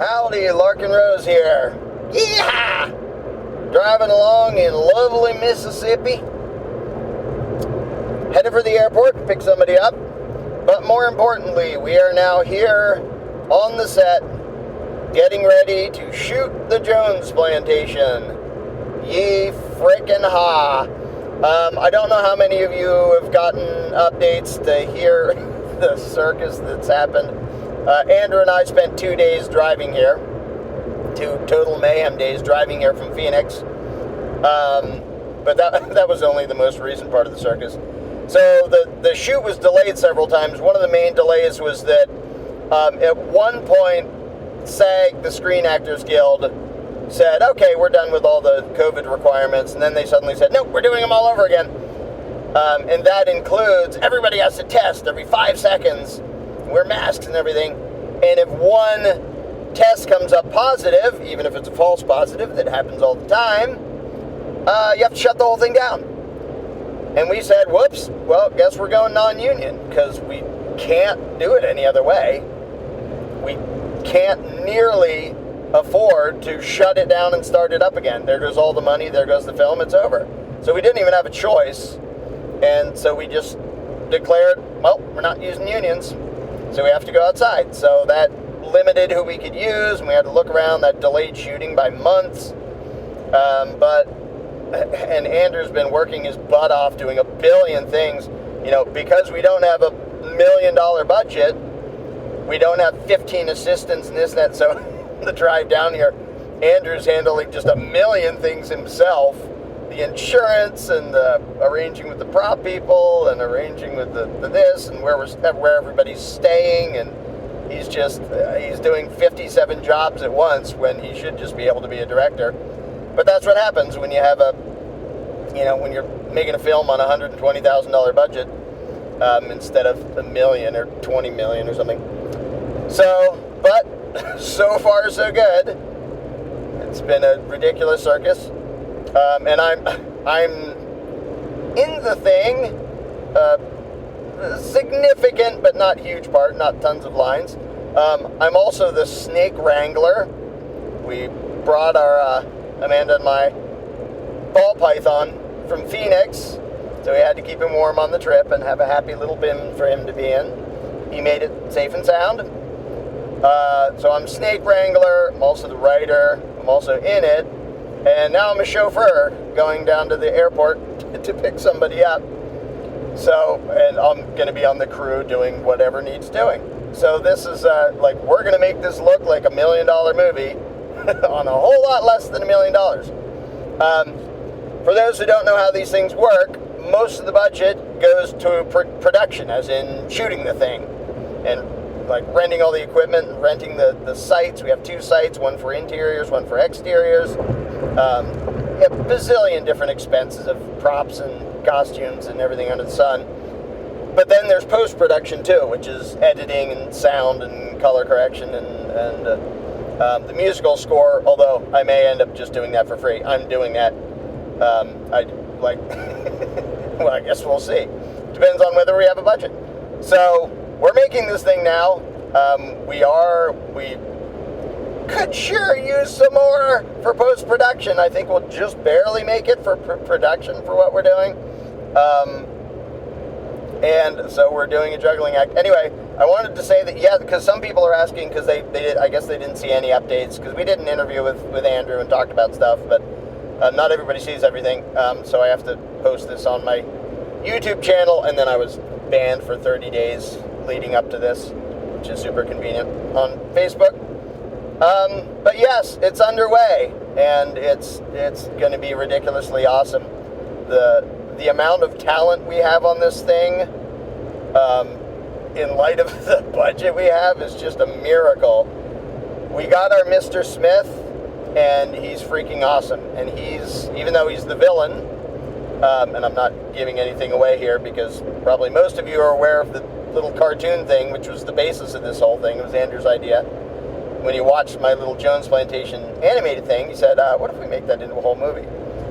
Howdy, Larkin Rose here. Yeehaw! Driving along in lovely Mississippi. Headed for the airport to pick somebody up. But more importantly, we are now here on the set, getting ready to shoot the Jones plantation. Ye frickin' ha! I don't know how many of you have gotten updates to hear the circus that's happened. Andrew and I spent 2 days driving here. 2 total mayhem days driving here from Phoenix. But that was only the most recent part of the circus. So the shoot was delayed several times. One of the main delays was that at one point, SAG, the Screen Actors Guild, said, okay, we're done with all the COVID requirements. And then they suddenly said, nope, we're doing them all over again. And that includes everybody has to test every 5 seconds, wear masks and everything. And if one test comes up positive, even if it's a false positive, that happens all the time, you have to shut the whole thing down. And we said, whoops, well, guess we're going non-union, because we can't do it any other way. We can't nearly afford to shut it down and start it up again. There goes all the money, there goes the film, it's over. So we didn't even have a choice, and so we just declared, well, we're not using unions, so we have to go outside. So that limited who we could use, and we had to look around. That delayed shooting by months. And Andrew's been working his butt off doing a billion things. You know, because we don't have $1 million budget, we don't have 15 assistants and this and that. So the drive down here, Andrew's handling just a million things himself. The insurance and the arranging with the prop people and arranging with the this and where everybody's staying, and he's doing 57 jobs at once when he should just be able to be a director. But that's what happens when you have when you're making a film on a $120,000 budget instead of $1 million or $20 million or something. So, but so far so good. It's been a ridiculous circus, and I'm in the thing, significant but not huge part, not tons of lines. I'm also the snake wrangler. We brought our Amanda and my ball python from Phoenix, so we had to keep him warm on the trip and have a happy little bin for him to be in. He made it safe and sound. So I'm snake wrangler, I'm also the writer, I'm also in it, and now I'm a chauffeur going down to the airport to pick somebody up. So, and I'm going to be on the crew doing whatever needs doing. So this is we're going to make this look like $1 million movie on a whole lot less than $1 million. For those who don't know how these things work, most of the budget goes to production, as in shooting the thing, and like renting all the equipment and renting the sites. We have 2 sites, one for interiors, one for exteriors. We have a bazillion different expenses of props and costumes and everything under the sun. But then there's post-production too, which is editing and sound and color correction and the musical score, although I may end up just doing that for free. I'm doing that. Well, I guess we'll see. Depends on whether we have a budget. So we're making this thing now. We could sure use some more for post-production. I think we'll just barely make it for production for what we're doing. And so we're doing a juggling act. Anyway, I wanted to say that, yeah, because some people are asking, because I guess they didn't see any updates, because we did an interview with Andrew and talked about stuff, but not everybody sees everything, so I have to post this on my YouTube channel, and then I was banned for 30 days leading up to this, which is super convenient, on Facebook. But yes, it's underway, and it's going to be ridiculously awesome. The amount of talent we have on this thing, in light of the budget we have, is just a miracle. We got our Mr. Smith, and he's freaking awesome. And even though he's the villain, and I'm not giving anything away here because probably most of you are aware of the little cartoon thing, which was the basis of this whole thing. It was Andrew's idea. When he watched my little Jones Plantation animated thing, he said, what if we make that into a whole movie?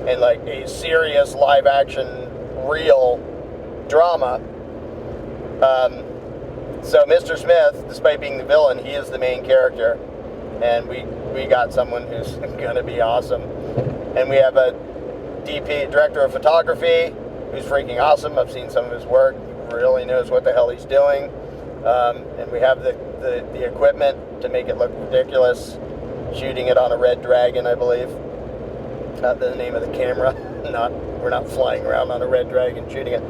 And like a serious live action, real drama. So Mr. Smith, despite being the villain, he is the main character. and we got someone who's going to be awesome. And we have a DP, director of photography, who's freaking awesome. I've seen some of his work. He really knows what the hell he's doing. And we have the equipment to make it look ridiculous. Shooting it on a Red Dragon, I believe. Not the name of the camera. We're not flying around on a Red Dragon shooting it.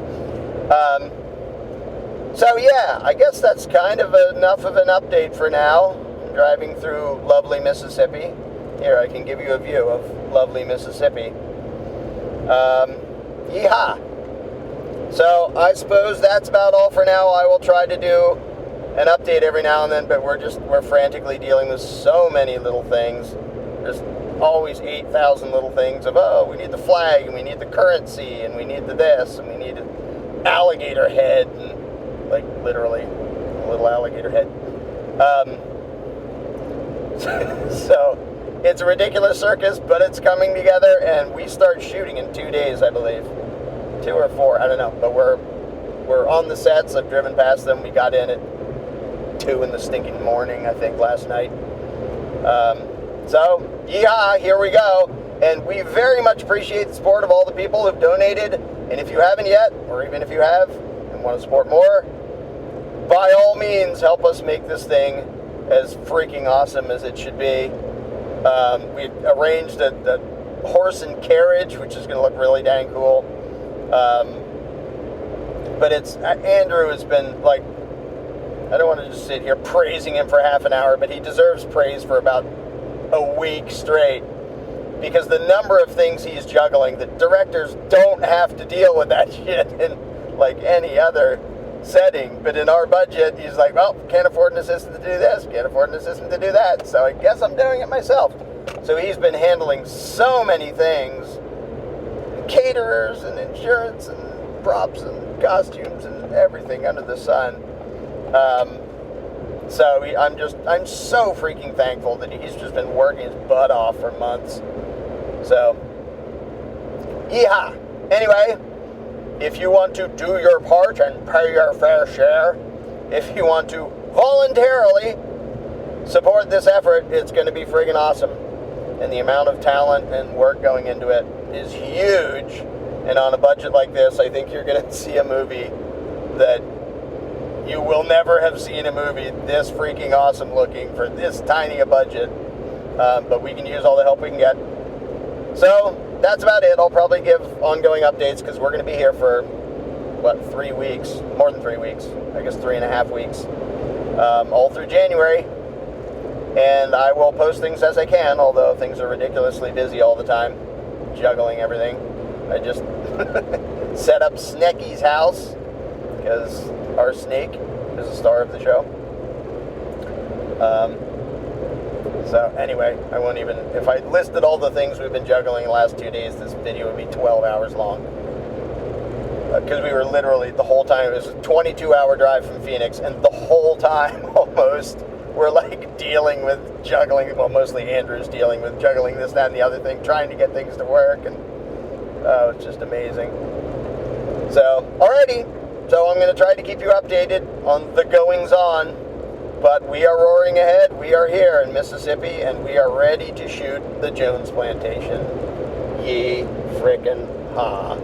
So yeah, I guess that's kind of enough of an update for now. I'm driving through lovely Mississippi. Here, I can give you a view of lovely Mississippi. Yeehaw! So I suppose that's about all for now. I will try to do an update every now and then, but we're frantically dealing with so many little things. There's always 8,000 little things of, oh, we need the flag, and we need the currency, and we need the this, and we need an alligator head, and like literally a little alligator head. So it's a ridiculous circus, but it's coming together, and we start shooting in 2 days, I believe. 2 or 4, I don't know, but we're on the sets. I've driven past them. We got in at 2 in the stinking morning, I think, last night. So, yeehaw, here we go. And we very much appreciate the support of all the people who've donated. And if you haven't yet, or even if you have and want to support more, by all means, help us make this thing as freaking awesome as it should be. We arranged a horse and carriage, which is going to look really dang cool. But Andrew has been, like, I don't want to just sit here praising him for half an hour, but he deserves praise for about a week straight, because the number of things he's juggling, the directors don't have to deal with that shit in like any other setting, but in our budget, he's like, well, can't afford an assistant to do this, can't afford an assistant to do that, so I guess I'm doing it myself. So he's been handling so many things, caterers and insurance and props and costumes and everything under the sun. So I'm so freaking thankful that he's just been working his butt off for months. So, yeehaw. Anyway, if you want to do your part and pay your fair share, if you want to voluntarily support this effort, it's going to be friggin' awesome. And the amount of talent and work going into it is huge. And on a budget like this, I think you're going to see a movie that you will never have seen a movie this freaking awesome looking for this tiny a budget. But we can use all the help we can get. So, that's about it. I'll probably give ongoing updates because we're going to be here for, 3 weeks? More than 3 weeks. I guess 3.5 weeks. All through January. And I will post things as I can, although things are ridiculously busy all the time. Juggling everything. I just set up Snecky's house because our snake is the star of the show. So anyway, I won't even, if I listed all the things we've been juggling the last 2 days, this video would be 12 hours long. Because we were literally, the whole time, it was a 22-hour drive from Phoenix, and the whole time, almost, we're like dealing with juggling, well, mostly Andrew's dealing with juggling this, that, and the other thing, trying to get things to work, and it's just amazing. So, alrighty. So I'm going to try to keep you updated on the goings-on, but we are roaring ahead. We are here in Mississippi, and we are ready to shoot the Jones Plantation. Yee frickin' ha.